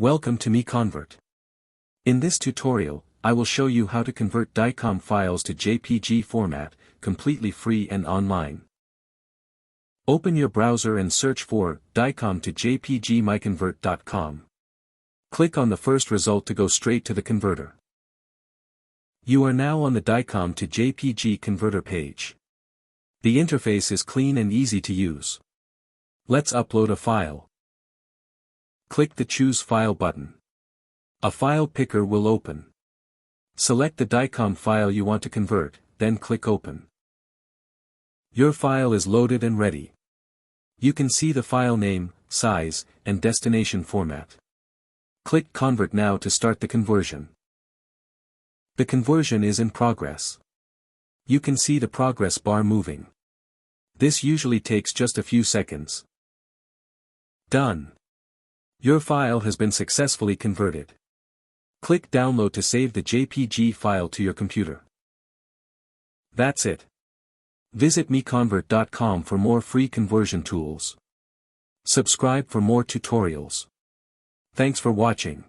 Welcome to MiConvert. In this tutorial, I will show you how to convert DICOM files to JPG format, completely free and online. Open your browser and search for DICOM to JPG MiConvert.com. Click on the first result to go straight to the converter. You are now on the DICOM to JPG converter page. The interface is clean and easy to use. Let's upload a file. Click the Choose File button. A file picker will open. Select the DICOM file you want to convert, then click Open. Your file is loaded and ready. You can see the file name, size, and destination format. Click Convert now to start the conversion. The conversion is in progress. You can see the progress bar moving. This usually takes just a few seconds. Done. Your file has been successfully converted. Click Download to save the JPG file to your computer. That's it. Visit MiConvert.com for more free conversion tools. Subscribe for more tutorials. Thanks for watching.